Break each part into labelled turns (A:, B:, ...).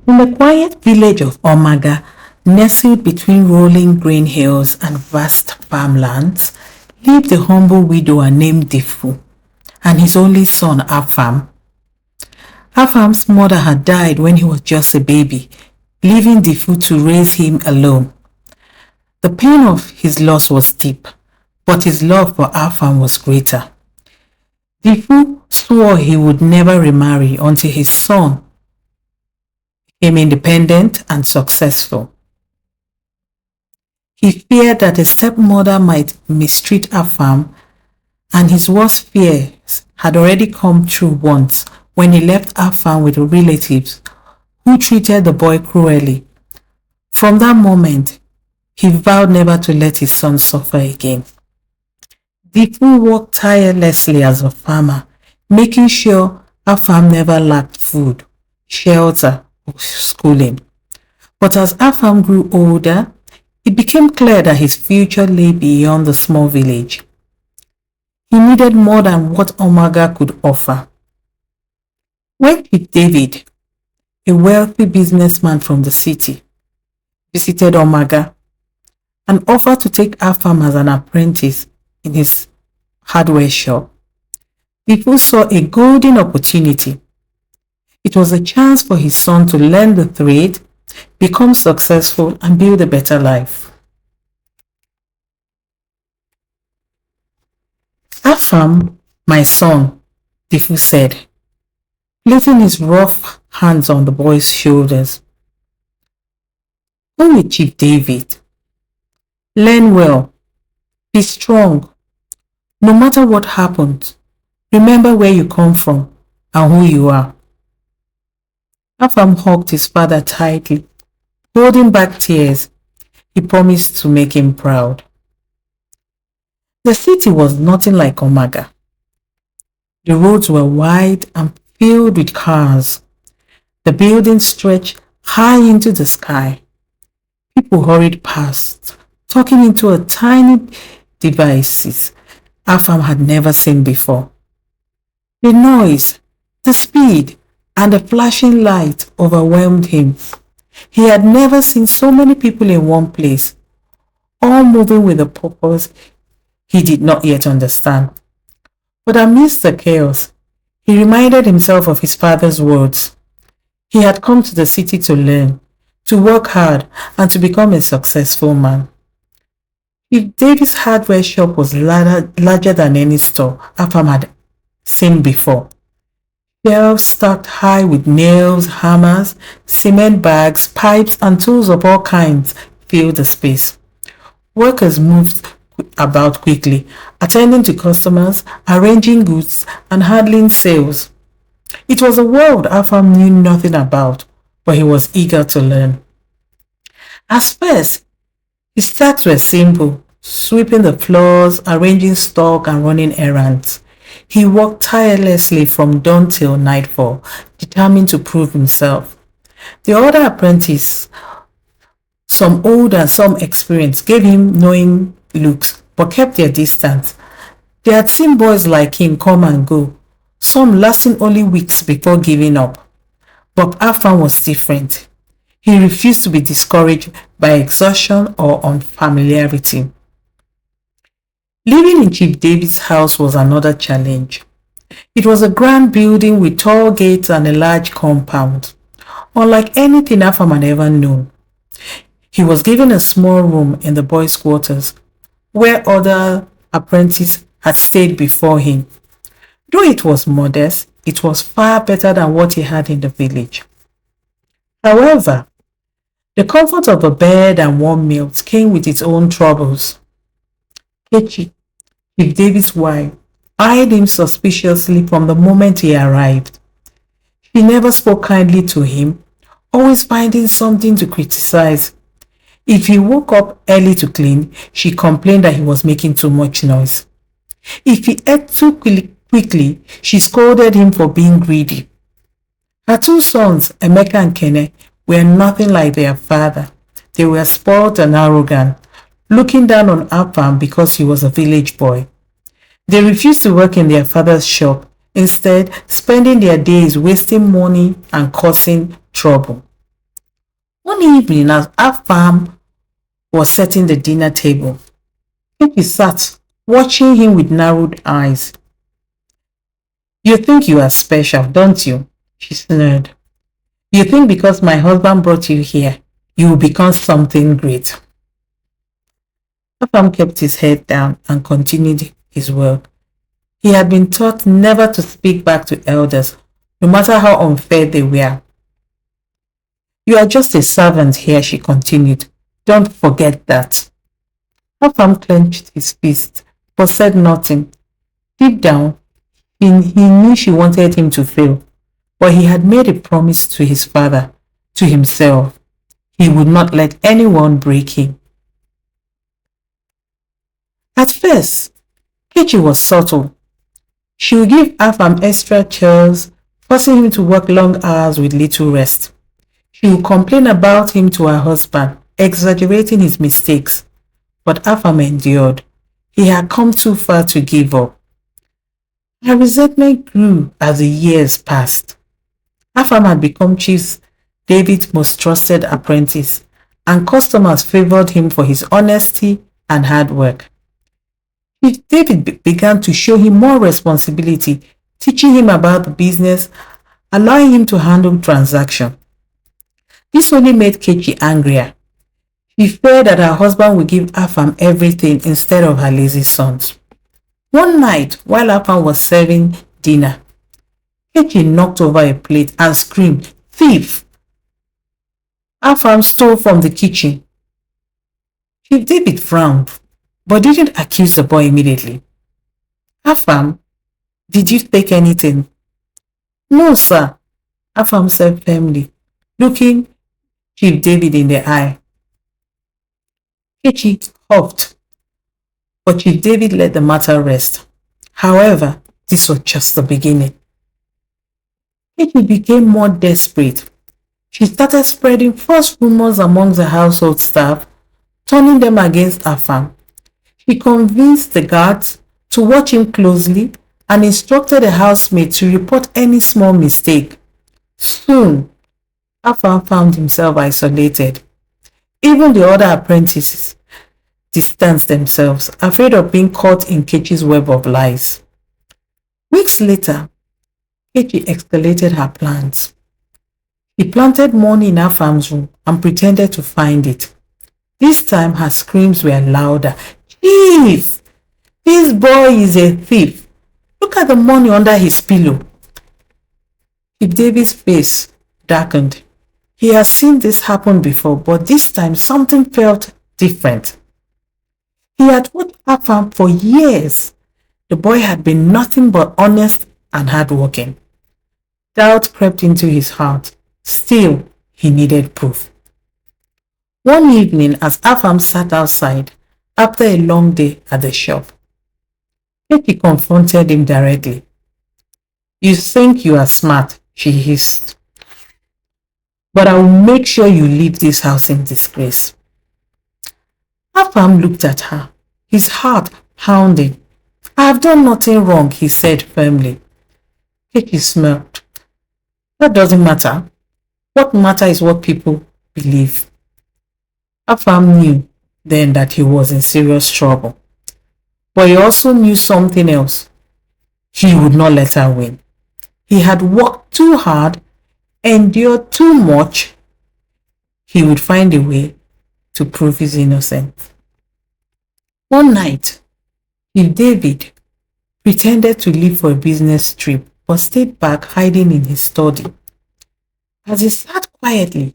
A: In the quiet village of Omaga, nestled between rolling green hills and vast farmlands, lived a humble widower named Difu and his only son Afam. Afam's mother had died when he was just a baby, leaving Difu to raise him alone. The pain of his loss was deep, but his love for Afam was greater. Difu swore he would never remarry until his son became independent and successful. He feared that a stepmother might mistreat Afam, and his worst fears had already come true once when he left Afam with relatives who treated the boy cruelly. From that moment, he vowed never to let his son suffer again. Difu worked tirelessly as a farmer, making sure Afam never lacked food, shelter, or schooling. But as Afam grew older, it became clear that his future lay beyond the small village. He needed more than what Omaga could offer. When Chief David, a wealthy businessman from the city, visited Omaga and offered to take Afam as an apprentice in his hardware shop, people saw a golden opportunity. It was a chance for his son to learn the trade, become successful, and build a better life. Afam, my son, Difu said, placing his rough hands on the boy's shoulders. Go with Chief David. Learn well. Be strong. No matter what happens, remember where you come from and who you are. Afam hugged his father tightly, holding back tears. He promised to make him proud. The city was nothing like Omaga. The roads were wide and filled with cars. The buildings stretched high into the sky. People hurried past, talking into a tiny devices Afam had never seen before. The noise, the speed, and the flashing light overwhelmed him. He had never seen so many people in one place, all moving with a purpose he did not yet understand. But amidst the chaos, he reminded himself of his father's words. He had come to the city to learn, to work hard, and to become a successful man. If David's hardware shop was larger than any store Afam had seen before. Shelves stacked high with nails, hammers, cement bags, pipes, and tools of all kinds filled the space. Workers moved about quickly, attending to customers, arranging goods, and handling sales. It was a world Afam knew nothing about, but he was eager to learn. At first, his tasks were simple: sweeping the floors, arranging stock, and running errands. He worked tirelessly from dawn till nightfall, determined to prove himself. The other apprentices, some old and some experienced, gave him knowing looks, but kept their distance. They had seen boys like him come and go, some lasting only weeks before giving up. But Afam was different. He refused to be discouraged by exhaustion or unfamiliarity. Living in Chief David's house was another challenge. It was a grand building with tall gates and a large compound, unlike anything Afam had ever known. He was given a small room in the boys' quarters, where other apprentices had stayed before him. Though it was modest, it was far better than what he had in the village. However, the comfort of a bed and warm meals came with its own troubles. Kechi, Chief David's wife, eyed him suspiciously from the moment he arrived. She never spoke kindly to him, always finding something to criticize. If he woke up early to clean, she complained that he was making too much noise. If he ate too quickly, she scolded him for being greedy. Her two sons, Emeka and Kene, were nothing like their father. They were spoiled and arrogant, looking down on Afam because he was a village boy. They refused to work in their father's shop, instead spending their days wasting money and causing trouble. One evening, as Afam was setting the dinner table, he sat watching him with narrowed eyes. "You think you are special, don't you?" she sneered. "You think because my husband brought you here, you will become something great." Afam kept his head down and continued his work. He had been taught never to speak back to elders, no matter how unfair they were. "You are just a servant here," she continued. "Don't forget that." Afam clenched his fist, but said nothing. Deep down, he knew she wanted him to fail, but he had made a promise to his father, to himself. He would not let anyone break him. At first, Kechi was subtle. She would give Afam extra chores, forcing him to work long hours with little rest. She would complain about him to her husband, exaggerating his mistakes. But Afam endured. He had come too far to give up. Her resentment grew as the years passed. Afam had become Chief David's most trusted apprentice, and customers favored him for his honesty and hard work. Chief David began to show him more responsibility, teaching him about the business, allowing him to handle transactions. This only made Kechi angrier. She feared that her husband would give Afam everything instead of her lazy sons. One night, while Afam was serving dinner, Kechi knocked over a plate and screamed, "Thief!" Afam stole from the kitchen. Chief David frowned, but didn't accuse the boy immediately. "Afam, did you take anything?" "No, sir," Afam said firmly, looking Chief David in the eye. Kechi huffed, but Chief David let the matter rest. However, this was just the beginning. Kechi became more desperate. She started spreading false rumors among the household staff, turning them against Afam. She convinced the guards to watch him closely and instructed the housemaid to report any small mistake. Soon, Afam found himself isolated. Even the other apprentices distanced themselves, afraid of being caught in Kechi's web of lies. Weeks later, Kechi escalated her plans. He planted money in Afam's room and pretended to find it. This time her screams were louder. "Chief! This boy is a thief. Look at the money under his pillow." Chief David's face darkened. He had seen this happen before, but this time something felt different. He had watched Afam for years. The boy had been nothing but honest and hardworking. Doubt crept into his heart. Still, he needed proof. One evening, as Afam sat outside after a long day at the shop, Kechi confronted him directly. "You think you are smart," she hissed, "but I will make sure you leave this house in disgrace." Afam looked at her, his heart pounding. "I have done nothing wrong," he said firmly. Kechi smiled. "That doesn't matter. What matters is what people believe." Afam knew then that he was in serious trouble. But he also knew something else. He would not let her win. He had worked too hard, endured too much. He would find a way to prove his innocence. One night, Chief David pretended to leave for a business trip but stayed back hiding in his study. As he sat quietly,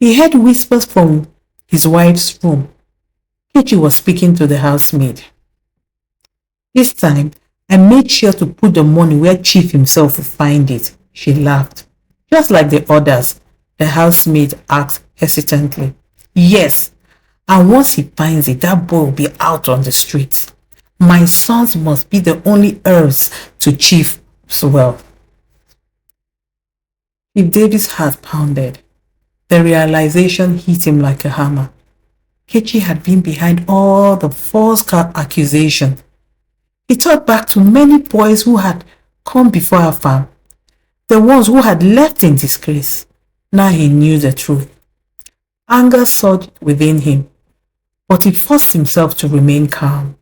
A: he heard whispers from his wife's room. Kechi was speaking to the housemaid. "This time, I made sure to put the money where Chief himself would find it," she laughed. "Just like the others," the housemaid asked hesitantly. "Yes, and once he finds it, that boy will be out on the streets. My sons must be the only heirs to Chief's wealth." Chief David's heart pounded. The realization hit him like a hammer. Kechi had been behind all the false accusations. He thought back to many boys who had come before Afam, the ones who had left in disgrace. Now he knew the truth. Anger surged within him, but he forced himself to remain calm.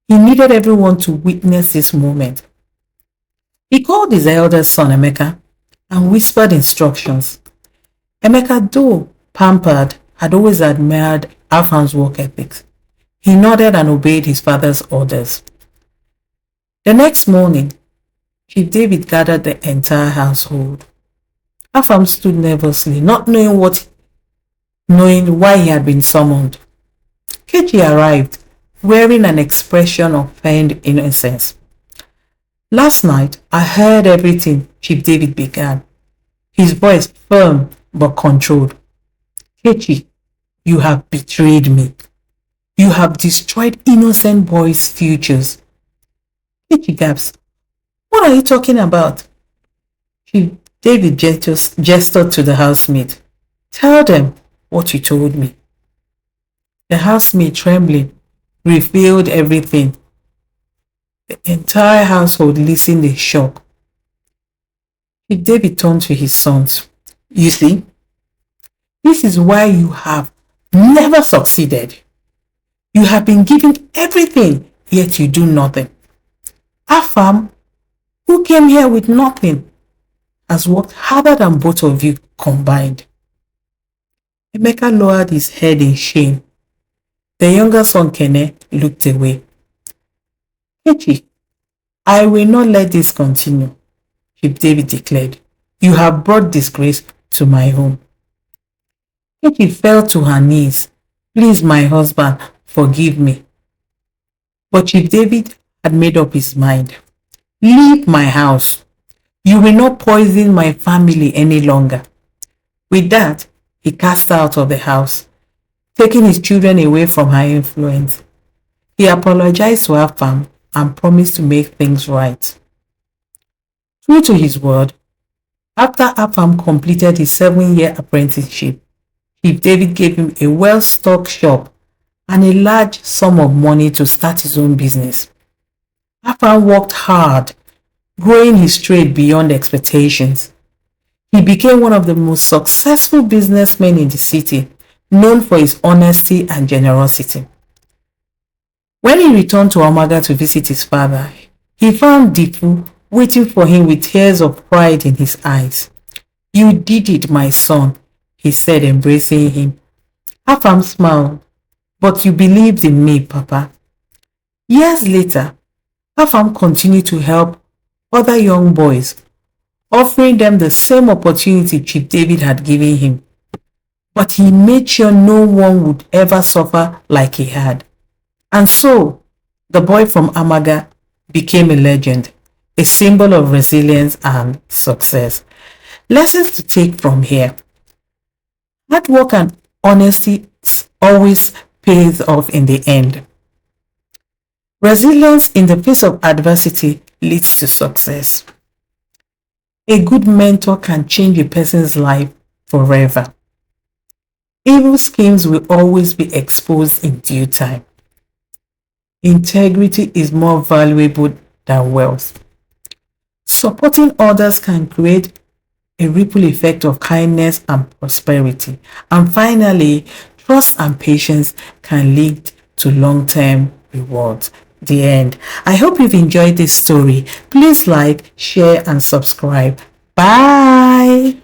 A: He needed everyone to witness this moment. He called his eldest son, Emeka, and whispered instructions. Emeka, though pampered, had always admired Afam's work ethics. He nodded and obeyed his father's orders. The next morning, Chief David gathered the entire household. Afam stood nervously, not knowing why he had been summoned. Kechi arrived, wearing an expression of feigned innocence. Last night, I heard everything, Chief David began, his voice firm but controlled. Kechi, you have betrayed me. You have destroyed innocent boys' futures. Kechi gasped. What are you talking about? Chief David gestured to the housemaid. Tell them what you told me. The housemaid, trembling, revealed everything. The entire household listened in shock. Chief David turned to his sons. You see, this is why you have never succeeded. You have been given everything, yet you do nothing. Afam, who came here with nothing, has worked harder than both of you combined. Emeka lowered his head in shame. The younger son, Kene, looked away. Kechi, I will not let this continue, Chief David declared. You have brought disgrace to my home. Kechi fell to her knees. Please, my husband, forgive me. But Chief David had made up his mind. Leave my house. You will not poison my family any longer. With that, he cast her out of the house, taking his children away from her influence. He apologized to Afam and promised to make things right. True to his word, after Afam completed his 7-year apprenticeship, Chief David gave him a well-stocked shop and a large sum of money to start his own business. Afam worked hard, growing his trade beyond expectations. He became one of the most successful businessmen in the city, known for his honesty and generosity. When he returned to Omaga to visit his father, he found Dipu waiting for him with tears of pride in his eyes. You did it, my son, he said, embracing him. Afam smiled. But you believed in me, Papa. Years later, Afam continued to help other young boys, offering them the same opportunity Chief David had given him. But he made sure no one would ever suffer like he had. And so, the boy from Amaga became a legend, a symbol of resilience and success. Lessons to take from here. Hard work and honesty always pays off in the end. Resilience in the face of adversity leads to success. A good mentor can change a person's life forever. Evil schemes will always be exposed in due time. Integrity is more valuable than wealth. Supporting others can create a ripple effect of kindness and prosperity. And finally, trust and patience can lead to long-term rewards. The end. I hope you've enjoyed this story. Please like, share, and subscribe. Bye.